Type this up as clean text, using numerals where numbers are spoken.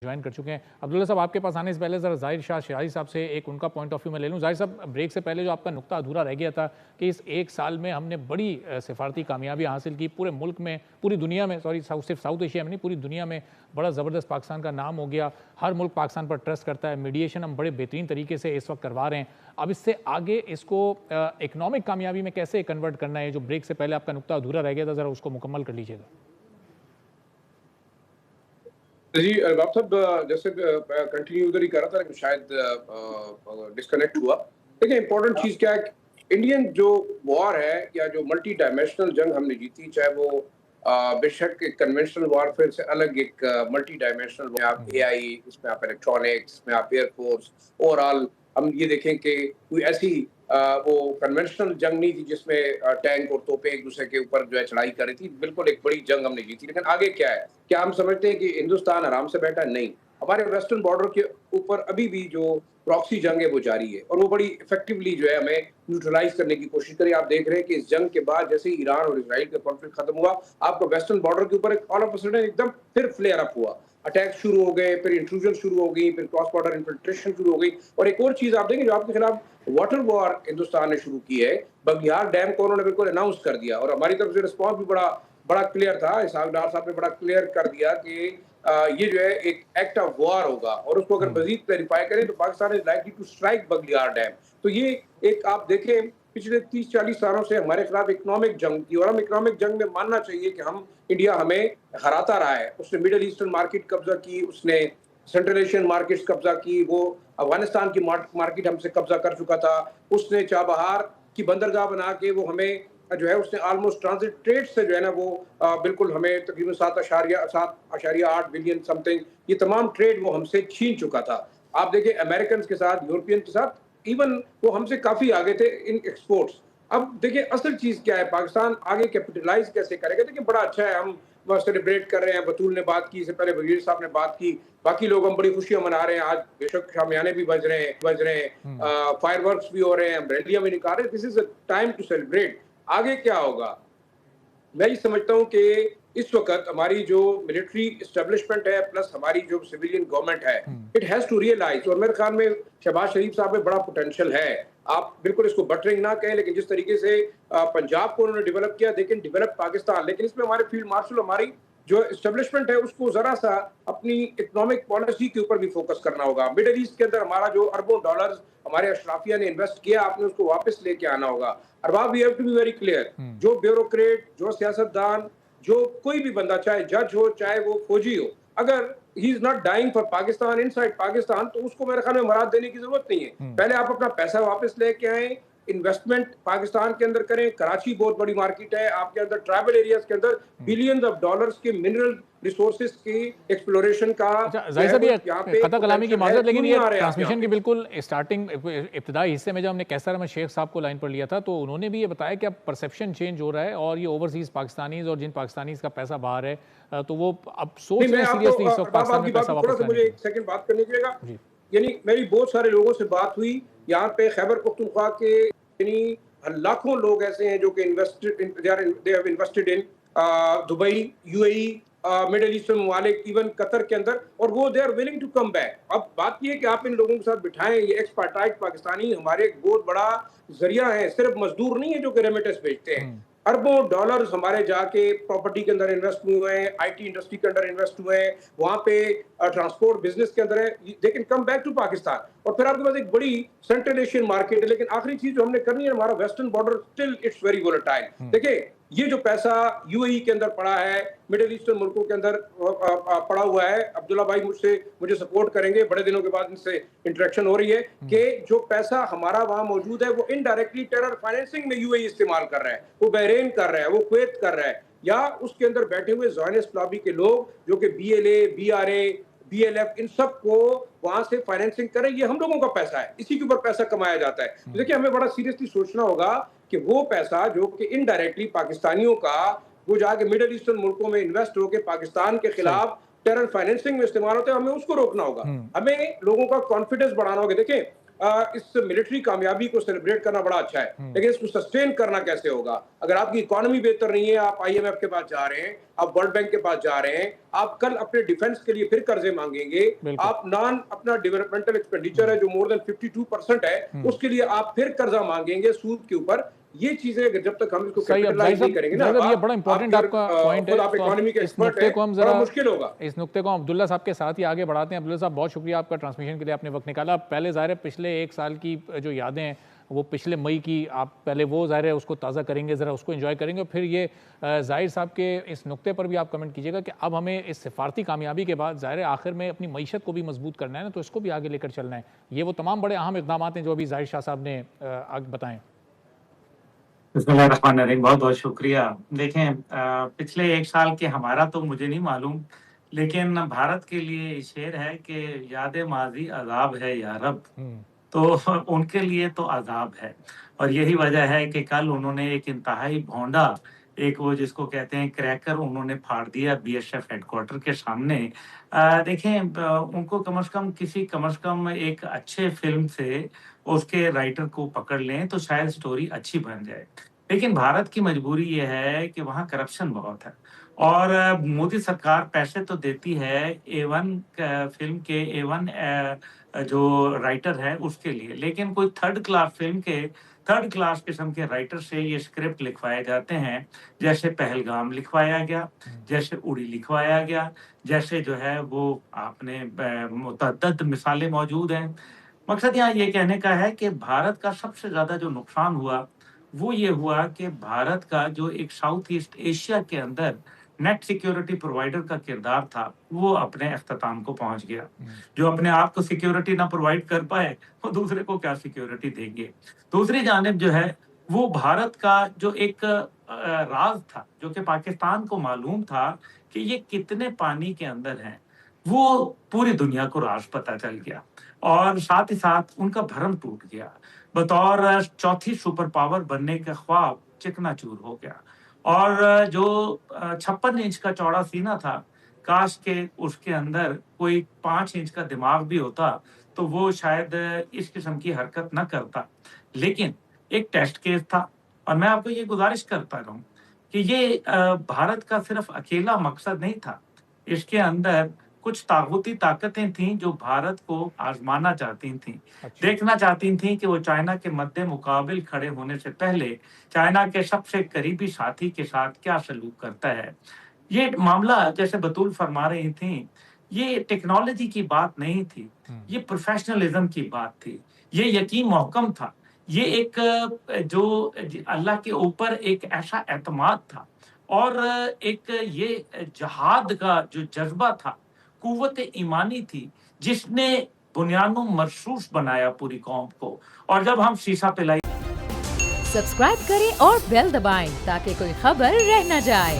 Join कर चुके हैं। अब्दुल्ला साहब, आपके पास आने से पहले ज़रा ज़ाहिर शाह शिराज़ी साहब से एक उनका पॉइंट ऑफ व्यू मैं ले लूँ। ज़ाहिर साहब, ब्रेक से पहले जो आपका नुक्ता अधूरा रह गया था कि इस एक साल में हमने बड़ी सिफारती कामयाबियाँ हासिल की, पूरे मुल्क में, पूरी दुनिया में, सॉरी सिर्फ साउथ एशिया में नहीं, पूरी दुनिया में बड़ा ज़बरदस्त पाकिस्तान का नाम हो गया। हर मुल्क पाकिस्तान पर ट्रस्ट करता है। मीडिएशन हम बड़े बेहतरीन तरीके से इस वक्त करवा रहे हैं। अब इससे आगे इसको इकनॉमिक कामयाबी में कैसे कन्वर्ट करना है? जो ब्रेक से पहले आपका नुक्ता अधूरा रह गया था, ज़रा उसको मुकम्मल कर लीजिएगा। जी बाब साहब, जैसे कंटिन्यू उधर ही कर रहा था लेकिन शायद डिस्कनेक्ट हुआ। देखिए इंपॉर्टेंट चीज़ क्या है, इंडियन जो वॉर है या जो मल्टी डायमेंशनल जंग हमने जीती, चाहे वो बेशक एक कन्वेंशनल वॉरफेयर से अलग एक मल्टी डायमेंशनल में आप एआई, इसमें आप इलेक्ट्रॉनिक्स, इसमें आप एयरफोर्स, ओवरऑल हम ये देखें कि कोई ऐसी वो कन्वेंशनल जंग नहीं थी जिसमें टैंक और तोपें एक दूसरे के ऊपर जो है चढ़ाई कर रही थी। बिल्कुल एक बड़ी जंग हमने जीती। लेकिन आगे क्या है? क्या हम समझते हैं कि हिंदुस्तान आराम से बैठा है? नहीं। हमारे वेस्टर्न बॉर्डर के ऊपर अभी भी जो प्रॉक्सी जंग है वो जारी है और वो बड़ी इफेक्टिवली जो है हमें न्यूट्रलाइज करने की कोशिश करी। आप देख रहे हैं कि इस जंग के बाद जैसे ही ईरान और इजराइल का कॉन्फ्लिक्ट खत्म हुआ, आपका वेस्टर्न बॉर्डर के ऊपर एक ऑल ऑफ अ सडन एकदम फिर फ्लेयर अप हुआ। अटैक शुरू हो गए, फिर इंट्रूजन शुरू हो गई, फिर क्रॉस बॉर्डर इन्फिल्ट्रेशन शुरू हो गई। और एक और चीज आप देखेंगे, जो आपके खिलाफ वाटर वॉर हिंदुस्तान ने शुरू की है। बगियार डैम को उन्होंने बिल्कुल अनाउंस कर दिया और हमारी तरफ से रिस्पॉन्स भी बड़ा बड़ा क्लियर था। इसहाक डार साहब ने बड़ा क्लियर कर दिया कि ये जो है एक एक्ट ऑफ वॉर होगा और उसको अगर मजीद क्लैरिफाई करें तो Pakistan is likely to strike Baglihar dam. तो ये एक आप देखें, पिछले 30-40 सालों से हमारे खिलाफ इकोनॉमिक जंग थी और हम इकोनॉमिक जंग में मानना चाहिए कि हम इंडिया हमें हराता रहा है। उसने मिडिल ईस्टर्न मार्केट कब्जा की, उसने सेंट्रल एशियन मार्केट्स कब्जा की, वो अफगानिस्तान की मार्केट हमसे कब्जा कर चुका था। उसने चाबहार की बंदरगाह बना के वो हमें जो है उसने ऑलमोस्ट ट्रांजिट ट्रेड से जो है ना वो बिल्कुल हमें तकरीबन 7.8 बिलियन समथिंग ये तमाम ट्रेड वो हमसे छीन चुका था। आप देखिए अमेरिकन के साथ, यूरोपियन के साथ, इवन वो हमसे काफी आगे थे इन एक्सपोर्ट्स। अब देखिए असल चीज क्या है, पाकिस्तान आगे कैपिटलाइज कैसे करेगा? देखिए बड़ा अच्छा है, हम सेलिब्रेट कर रहे हैं। बतूल ने बात की, इससे पहले वजीर साहब ने बात की, बाकी लोग हम बड़ी खुशियां मना रहे हैं। आज बेशक शामियाने भी बज रहे हैं, फायरवर्क्स भी हो रहे हैं, रैलियां भी निकाल रहे हैं। This is a time to celebrate. आगे क्या होगा? मैं ये समझता हूँ कि इस वक्त हमारी जो मिलिट्री एस्टेब्लिशमेंट है प्लस हमारी जो सिविलियन गवर्नमेंट है, इट हैज टू रियलाइज, और मेरे ख्याल में शहबाज शरीफ साहब में बड़ा पोटेंशियल है। आप बिल्कुल इसको बटरिंग ना कहें, लेकिन जिस तरीके से पंजाब को उन्होंने डेवलप किया, देखें डेवलप पाकिस्तान, लेकिन इसमें हमारे फील्ड मार्शल, हमारी जो एस्टेब्लिशमेंट है, उसको जरा सा अपनी इकोनॉमिक पॉलिसी के ऊपर भी फोकस करना होगा। मिडिल ईस्ट के अंदर हमारा जो अरबों डॉलर्स हमारे अशराफिया ने इन्वेस्ट किया, आपने उसको वापस लेके आना होगा। Arbab, we have to be very clear, जो ब्यूरोक्रेट, जो सियासतदान, जो कोई भी बंदा, चाहे जज हो चाहे वो फौजी हो, अगर he is not dying for Pakistan inside Pakistan, तो उसको मेरे ख्याल में मराद देने की जरूरत नहीं है। पहले आप अपना पैसा वापस लेके आए, इन्वेस्टमेंट पाकिस्तान के अंदर करें। कराची बहुत बड़ी मार्केट है, आपके अंदर ट्राइबल एरियाज के अंदर बिलियंस ऑफ डॉलर्स के मिनरल रिसोर्सेज की एक्सप्लोरेशन का जाहिर साहब, ये कतल कलामी की माजरत, लेकिन ये ट्रांसमिशन के बिल्कुल स्टार्टिंग इब्तिदाई हिस्से में जब हमने कैसर अहमद शेख साहब को लाइन पर लिया था, तो उन्होंने भी ये बताया कि अब परसेप्शन चेंज हो रहा है और ये ओवरसीज पाकिस्तानीज और जिन पाकिस्तानीज का पैसा बाहर है, तो वो अब सोच रहे हैं सीरियसली इस वक्त पाकिस्तान में पैसा वापस लाने की। मुझे एक सेकंड बात करने दीजिएगा। यानी मेरी बहुत सारे लोगों से बात हुई यहाँ पे, खैबर पख्तूनख्वा के यानी लाखों लोग ऐसे हैं जो कि invested in Dubai, UAE, middle eastern ममालिक, इवन कतर के अंदर, और वो they are willing to come back. अब बात ये है कि आप इन लोगों के साथ बिठाएं। ये एक्सपार्टाइट पाकिस्तानी हमारे एक बहुत बड़ा जरिया है, सिर्फ मजदूर नहीं है जो कि रेमिटेंस भेजते हैं। अरबों डॉलर्स हमारे जाके प्रॉपर्टी के अंदर इन्वेस्ट हुए हैं, आईटी इंडस्ट्री के अंदर इन्वेस्ट हुए हैं, वहां पे ट्रांसपोर्ट बिजनेस के अंदर है। They can come back to Pakistan. और फिर आपके पास एक बड़ी सेंट्रल एशियन मार्केट है। लेकिन आखिरी चीज जो हमने करनी है, हमारा western border still it's very volatile. देखिए ये जो पैसा यूएई के अंदर पड़ा है, मिडिल ईस्टर्न मुल्कों के अंदर पड़ा हुआ है, अब्दुल्ला भाई मुझे सपोर्ट करेंगे, बड़े दिनों के बाद इनसे इंटरेक्शन हो रही है कि जो पैसा हमारा वहां मौजूद है वो इनडायरेक्टली टेरर फाइनेंसिंग में यूएई इस्तेमाल कर रहा है, वो बहरेन कर रहा है, वो कुवैत कर रहा है, या उसके अंदर बैठे हुए ज़ायनिस्ट लॉबी के लोग जो कि बीएलए, बीआरए, बीएलएफ, इन सब को वहां से फाइनेंसिंग करें। ये हम लोगों का पैसा है, इसी के ऊपर पैसा कमाया जाता है। तो देखिए हमें बड़ा सीरियसली सोचना होगा कि वो पैसा जो कि इनडायरेक्टली पाकिस्तानियों का, वो जाके मिडिल ईस्टर्न मुल्कों में इन्वेस्ट होकर पाकिस्तान के खिलाफ टेरर फाइनेंसिंग में इस्तेमाल होता है, हमें उसको रोकना होगा। हमें लोगों का कॉन्फिडेंस बढ़ाना होगा। देखें اس ملٹری کامیابی کو سیلیبریٹ کرنا بڑا اچھا ہے، لیکن اس کو سسٹین کرنا کیسے ہوگا؟ اگر آپ کی اکانومی بہتر نہیں ہے، آپ آئی ایم ایف کے پاس جا رہے ہیں، آپ ورلڈ بینک کے پاس جا رہے ہیں، آپ کل اپنے ڈیفنس کے لیے پھر قرضے مانگیں گے، آپ اپنا ڈیولپمنٹل ایکسپینڈیچر ہے جو مور دین 52% ہے، اس کے لیے آپ پھر قرضہ مانگیں گے سود کے اوپر. یہ چیزیں جب تک ہم اس کو صحیح. اب ظاہر کیپٹلائز نہیں کریں گے نا، صاحب یہ بڑا امپورٹنٹ آپ کا پوائنٹ ہے، خود آپ تو اکانومی کے اس ایکسپرٹ نقطے ہیں، کو ہم بڑا ذرا مشکل ہوگا. اس نقطے کو عبداللہ صاحب کے ساتھ ہی آگے بڑھاتے ہیں. عبداللہ صاحب بہت شکریہ آپ کا ٹرانسمیشن کے لیے، آپ نے وقت نکالا. پہلے ظاہر ہے پچھلے ایک سال کی جو یادیں ہیں وہ پچھلے مئی کی، آپ پہلے وہ ظاہر ہے اس کو تازہ کریں گے، ذرا اس کو انجوائے کریں گے، پھر یہ ظاہر صاحب کے اس نقطے پر بھی آپ کمنٹ کیجیے گا کہ اب ہمیں اس سفارتی کامیابی کے بعد ظاہر ہے آخر میں اپنی معیشت کو بھی مضبوط کرنا ہے نا، تو اس کو بھی آگے لے کر چلنا ہے. یہ وہ تمام بڑے اہم اقدامات ہیں جو ابھی ظاہر شاہ صاحب نے بتائیں. بسم اللہ الرحمن الرحیم. بہت بہت شکریہ. دیکھیں پچھلے ایک سال کے ہمارا تو مجھے نہیں معلوم، لیکن بھارت کے لیے شعر ہے کہ یاد ماضی عذاب ہے یا رب، تو ان کے لیے تو عذاب ہے. اور یہی وجہ ہے کہ کل انہوں نے ایک انتہائی بھونڈا، ایک وہ جس کو کہتے ہیں کریکر، انہوں نے پھاڑ دیا B S F headquarter کے سامنے. دیکھیں ان کو کم از کم ایک اچھے فلم سے اس کے رائٹر کو پکڑ لیں تو شاید سٹوری اچھی بن جائے. لیکن بھارت کی مجبوری یہ ہے کہ وہاں کرپشن بہت ہے، اور مودی سرکار پیسے تو دیتی ہے A1 فلم کے A1 جو رائٹر ہے اس کے لیے، لیکن کوئی تھرڈ کلاس فلم کے تھرڈ کلاس قسم کے رائٹر سے یہ اسکرپٹ لکھوائے جاتے ہیں، جیسے پہلگام لکھوایا گیا، جیسے اڑی لکھوایا گیا، جیسے جو ہے وہ آپ نے متعدد مثالیں موجود ہیں. مقصد یہاں یہ کہنے کا ہے کہ بھارت کا سب سے زیادہ جو نقصان ہوا وہ یہ ہوا کہ بھارت کا جو ایک ساؤتھ ایسٹ ایشیا کے اندر نیٹ سیکیورٹی پرووائڈر کا کردار تھا وہ اپنے اختتام کو پہنچ گیا. جو اپنے آپ کو سیکیورٹی نہ پرووائڈ کر پائے وہ دوسرے کو کیا سیکیورٹی دیں گے. دوسری جانب جو ہے وہ بھارت کا جو ایک راز تھا جو کہ پاکستان کو معلوم تھا کہ یہ کتنے پانی کے اندر ہیں، وہ پوری دنیا کو راز پتہ چل گیا، اور ساتھ ہی ساتھ ان کا بھرم ٹوٹ گیا. بطور چوتھی سپر پاور بننے کا خواب چکنا چور ہو گیا. اور جو 56 انچ کا چوڑا سینہ تھا، کاش کہ اس کے اندر کوئی 5 انچ کا دماغ بھی ہوتا تو وہ شاید اس قسم کی حرکت نہ کرتا. لیکن ایک ٹیسٹ کیس تھا، اور میں آپ کو یہ گزارش کرتا ہوں کہ یہ بھارت کا صرف اکیلا مقصد نہیں تھا. اس کے اندر کچھ طاغوتی طاقتیں تھیں جو بھارت کو آزمانا چاہتی تھیں، دیکھنا چاہتی تھیں کہ وہ چائنا کے مد مقابل کھڑے ہونے سے پہلے چائنا کے سب سے قریبی ساتھی کے ساتھ کیا سلوک کرتا ہے. یہ معاملہ جیسے بطول فرما رہی تھیں، یہ ٹیکنالوجی کی بات نہیں تھی، یہ پروفیشنلزم کی بات تھی، یہ یقین محکم تھا، یہ ایک جو اللہ کے اوپر ایک ایسا اعتماد تھا، اور ایک یہ جہاد کا جو جذبہ تھا، قوت ایمانی تھی جس نے بنیانوں مرصوص بنایا پوری قوم کو. اور جب ہم شیشہ پلائی سبسکرائب کریں اور بیل دبائیں تاکہ کوئی خبر رہ نہ جائے.